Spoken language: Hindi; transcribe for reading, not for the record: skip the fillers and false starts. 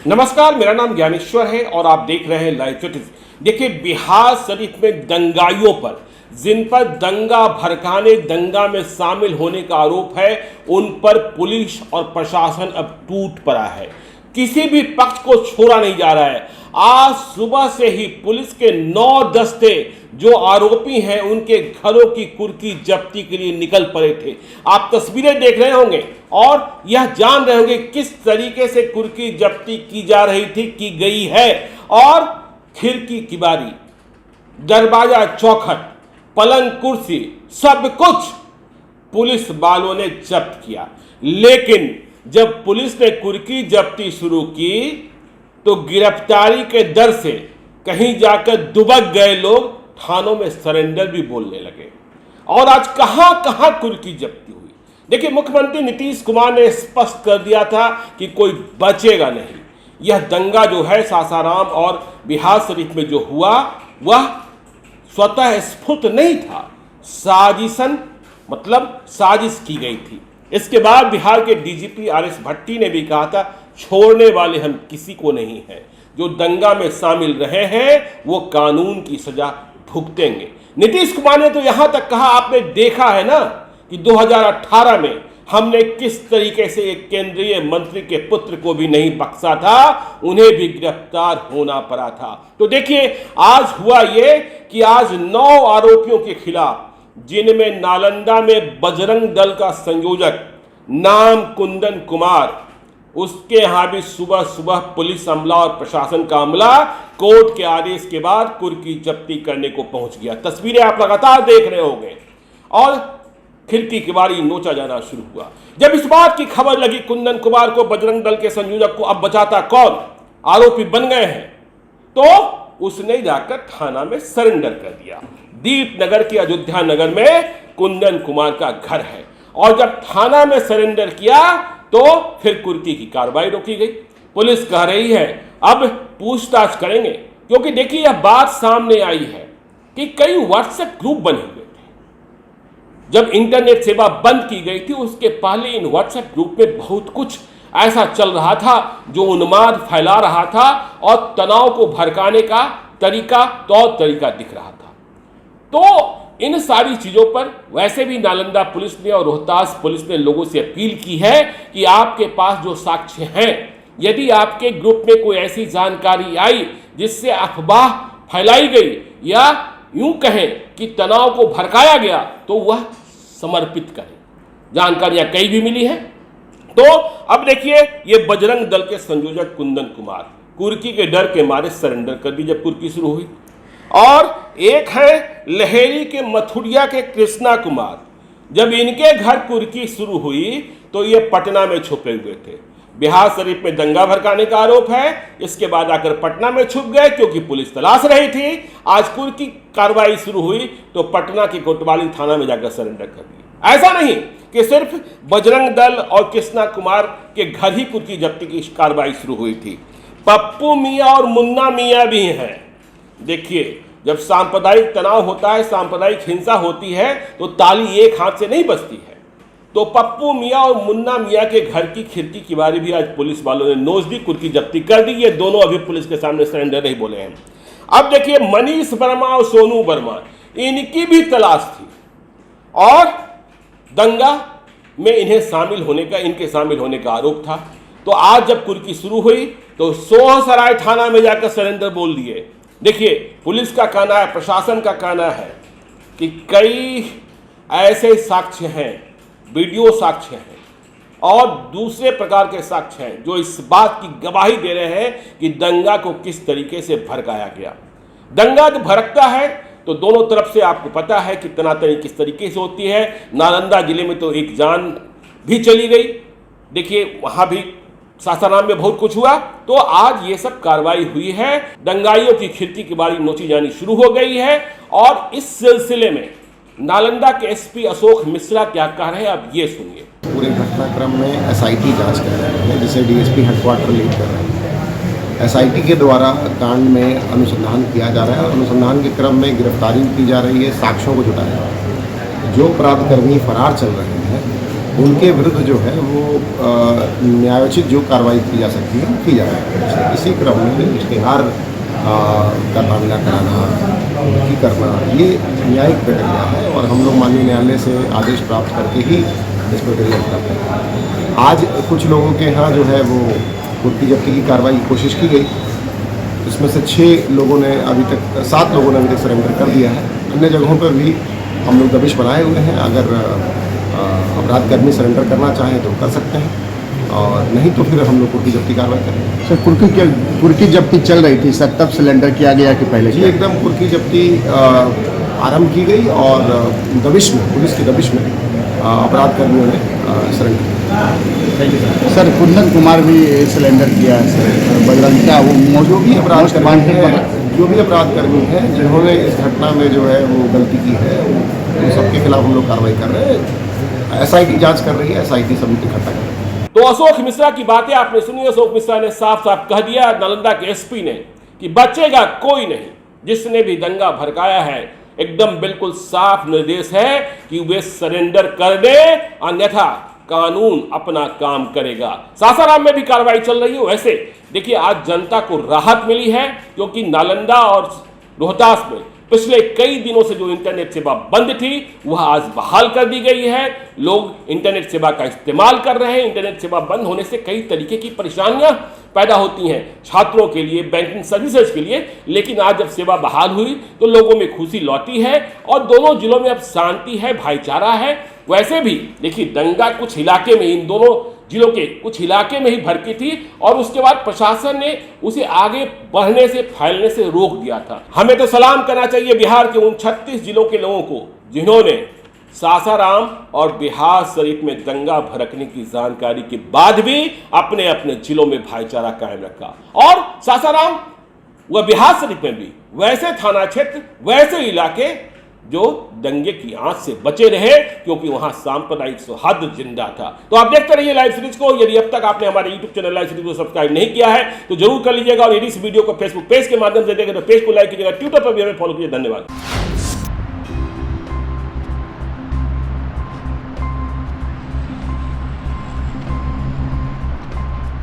नमस्कार, मेरा नाम ज्ञानेश्वर है और आप देख रहे हैं लाइव चैट। देखिए, बिहार शरीफ में दंगाइयों पर, जिन पर दंगा भड़काने, दंगा में शामिल होने का आरोप है, उन पर पुलिस और प्रशासन अब टूट पड़ा है। किसी भी पक्ष को छोड़ा नहीं जा रहा है। आज सुबह से ही पुलिस के 9 दस्ते जो आरोपी हैं उनके घरों की कुर्की जब्ती के लिए निकल पड़े थे। आप तस्वीरें देख रहे होंगे और यह जान रहे होंगे किस तरीके से कुर्की जब्ती की जा रही थी, की गई है। और खिड़की किबारी, दरवाजा चौखट, पलंग कुर्सी, सब कुछ पुलिस वालों ने जब्त किया। लेकिन जब पुलिस ने कुर्की जब्ती शुरू की तो गिरफ्तारी के डर से कहीं जाकर दुबक गए लोग थानों में सरेंडर भी बोलने लगे। और आज कहां कहां कुर्की जब्ती हुई। देखिए, मुख्यमंत्री नीतीश कुमार ने स्पष्ट कर दिया था कि कोई बचेगा नहीं। यह दंगा जो है सासाराम और बिहार शरीफ में जो हुआ वह स्वतः स्फूर्त नहीं था, साजिशन मतलब साजिश की गई थी। इसके बाद बिहार के डीजीपी आर.एस. भट्टी ने भी कहा था, छोड़ने वाले हम किसी को नहीं हैं। जो दंगा में शामिल रहे हैं वो कानून की सजा भुगतेंगे। नीतीश कुमार ने तो यहां तक कहा, आपने देखा है ना कि 2018 में हमने किस तरीके से एक केंद्रीय मंत्री के पुत्र को भी नहीं बख्शा था, उन्हें भी गिरफ्तार होना पड़ा था। तो देखिए, आज हुआ ये कि आज 9 आरोपियों के खिलाफ, जिनमें नालंदा में बजरंग दल का संयोजक नाम कुंदन कुमार, उसके यहां भी सुबह सुबह पुलिस अमला और प्रशासन का अमला कोर्ट के आदेश के बाद कुर्की जब्ती करने को पहुंच गया। तस्वीरें आप लगातार देख रहे होंगे और खिड़की की बारी नोचा जाना शुरू हुआ। जब इस बात की खबर लगी कुंदन कुमार को, बजरंग दल के संयोजक को, अब बचाता कौन, आरोपी बन गए हैं, तो उसने जाकर थाना में सरेंडर कर दिया। दीपनगर के अयोध्या नगर में कुंदन कुमार का घर है और जब थाना में सरेंडर किया तो फिर कुर्की की कार्रवाई रोकी गई। पुलिस कह रही है अब पूछताछ करेंगे, क्योंकि देखिए यह बात सामने आई है कि कई व्हाट्सएप ग्रुप बने हुए थे। जब इंटरनेट सेवा बंद की गई थी उसके पहले इन व्हाट्सएप ग्रुप में बहुत कुछ ऐसा चल रहा था जो उन्माद फैला रहा था और तनाव को भड़काने का तौर तरीका दिख रहा था। तो इन सारी चीज़ों पर वैसे भी नालंदा पुलिस ने और रोहतास पुलिस ने लोगों से अपील की है कि आपके पास जो साक्ष्य हैं, यदि आपके ग्रुप में कोई ऐसी जानकारी आई जिससे अफवाह फैलाई गई या यूं कहें कि तनाव को भड़काया गया, तो वह समर्पित करें। जानकारियां कई भी मिली हैं। तो अब देखिए, ये बजरंग दल के संयोजक कुंदन कुमार कुर्की के डर के मारे सरेंडर कर दी जब कुर्की शुरू हुई। और एक है लहेरी के मथुरिया के कृष्णा कुमार, जब इनके घर कुर्की शुरू हुई तो ये पटना में छुपे हुए थे। बिहार शरीफ में दंगा भड़काने का आरोप है, इसके बाद आकर पटना में छुप गए क्योंकि पुलिस तलाश रही थी। आज कुर्की कार्रवाई शुरू हुई तो पटना के कोतवाली थाना में जाकर सरेंडर कर दिया। ऐसा नहीं कि सिर्फ बजरंग दल और कृष्णा कुमार के घर ही कुर्की जब्ती की कार्रवाई शुरू हुई थी, पप्पू मियाँ और मुन्ना मियाँ भी हैं। देखिए, जब सांप्रदायिक तनाव होता है, सांप्रदायिक हिंसा होती है तो ताली एक हाथ से नहीं बजती है। तो पप्पू मियाँ और मुन्ना मियाँ के घर की खिड़की की बारी भी आज पुलिस वालों ने नोच दी, कुर्की जब्ती कर दी। ये दोनों अभी पुलिस के सामने सरेंडर नहीं बोले हैं। अब देखिए, मनीष वर्मा और सोनू वर्मा, इनकी भी तलाश थी और दंगा में इनके शामिल होने का आरोप था। तो आज जब कुर्की शुरू हुई तो सोहसराय थाना में जाकर सरेंडर बोल दिए। देखिए, पुलिस का कहना है, प्रशासन का कहना है कि कई ऐसे साक्ष्य हैं, वीडियो साक्ष्य हैं और दूसरे प्रकार के साक्ष्य हैं जो इस बात की गवाही दे रहे हैं कि दंगा को किस तरीके से भड़काया गया। दंगा जो भड़कता है तो दोनों तरफ से आपको पता है कि तनातनी किस तरीके से होती है। नालंदा जिले में तो एक जान भी चली गई। देखिए, वहाँ भी सासाराम में बहुत कुछ हुआ। तो आज ये सब कार्रवाई हुई है, दंगाइयों की खिड़की की बारी नोची जानी शुरू हो गई है। और इस सिलसिले में नालंदा के एसपी अशोक मिश्रा क्या कह रहे हैं, अब ये सुनिए। पूरे घटनाक्रम में एसआईटी जांच कर रहे हैं, जिसे डीएसपी हेडक्वार्टर लीड कर रहे हैं। एसआईटी के द्वारा कांड में अनुसंधान किया जा रहा है। अनुसंधान के क्रम में गिरफ्तारी की जा रही है, साक्ष्यों को जुटाया जा रहा है। जो अपराधकर्मी फरार चल रहे हैं उनके विरुद्ध जो है वो न्यायोचित जो कार्रवाई की जा सकती है की जा रही है। इसी क्रम में इश्तेहार का तामीना कराना, की करना, ये न्यायिक प्रक्रिया है और हम लोग माननीय न्यायालय से आदेश प्राप्त करके ही इस प्रक्रिया करते हैं। आज कुछ लोगों के यहाँ जो है वो कुर्की जब्ती की कार्रवाई की कोशिश की गई, इसमें से 7 लोगों ने अभी तक सरेंडर कर दिया है। अन्य जगहों पर भी हम लोग दबिश बनाए हुए हैं, अगर अपराध कर्मी सरेंडर करना चाहें तो कर सकते हैं और नहीं तो फिर हम लोग कुर्की जब्ती कार्रवाई करेंगे। सर, कुर्की जब्ती चल रही थी सर, तब सिलेंडर किया गया कि पहले? जी, एकदम कुर्की जब्ती आरंभ की गई और दबिश में, पुलिस की दबिश में अपराध कर्मियों ने सरेंडर किया। सर, कुंदन कुमार भी सिलेंडर किया है सर, बजरंग क्या वो जो भी अपराध कर्मी हैं जिन्होंने इस घटना में जो है वो गलती की है, उन सबके खिलाफ हम लोग कार्रवाई कर रहे हैं। SIT जांच कर रही है, SIT सभी इकट्ठा कर रही है। तो अशोक मिश्रा की बातें आपने सुनी। अशोक मिश्रा ने साफ साफ कह दिया नालंदा के SP ने कि बचेगा कोई नहीं, जिसने भी दंगा भड़काया है एकदम बिल्कुल साफ निर्देश है कि वे सरेंडर कर दे, अन्यथा कानून अपना काम करेगा। सासाराम में भी कार्रवाई चल रही है। वैसे देखिए, आज जनता को राहत मिली है क्योंकि नालंदा और रोहतास में पिछले कई दिनों से जो इंटरनेट सेवा बंद थी वह आज बहाल कर दी गई है। लोग इंटरनेट सेवा का इस्तेमाल कर रहे हैं। इंटरनेट सेवा बंद होने से कई तरीके की परेशानियां पैदा होती हैं छात्रों के लिए, बैंकिंग सर्विसेज के लिए, लेकिन आज जब सेवा बहाल हुई तो लोगों में खुशी लौटी है और दोनों जिलों में अब शांति है, भाईचारा है। वैसे भी देखिए, दंगा कुछ इलाके में, इन दोनों जिलों के कुछ इलाके में ही भड़की थी और उसके बाद प्रशासन ने उसे आगे बढ़ने से, फैलने से रोक दिया था। हमें तो सलाम करना चाहिए बिहार के उन 36 जिलों के लोगों को जिन्होंने सासाराम और बिहार शरीफ में दंगा भड़कने की जानकारी के बाद भी अपने अपने जिलों में भाईचारा कायम रखा। और सासाराम व बिहार शरीफ में भी वैसे थाना क्षेत्र, वैसे इलाके जो दंगे की आंच से बचे रहे क्योंकि वहां सांप्रदायिक सौहार्द जिंदा था। तो आप देखते रहिए लाइव सीरीज को। यदि अब तक आपने हमारे YouTube चैनल लाइव सीरीज को सब्सक्राइब नहीं किया है तो जरूर कर लीजिएगा और यदि इस वीडियो को फेसबुक पेज के माध्यम से देखें तो पेज को लाइक कीजिएगा, ट्विटर पर भी हमें फॉलो कीजिए। धन्यवाद।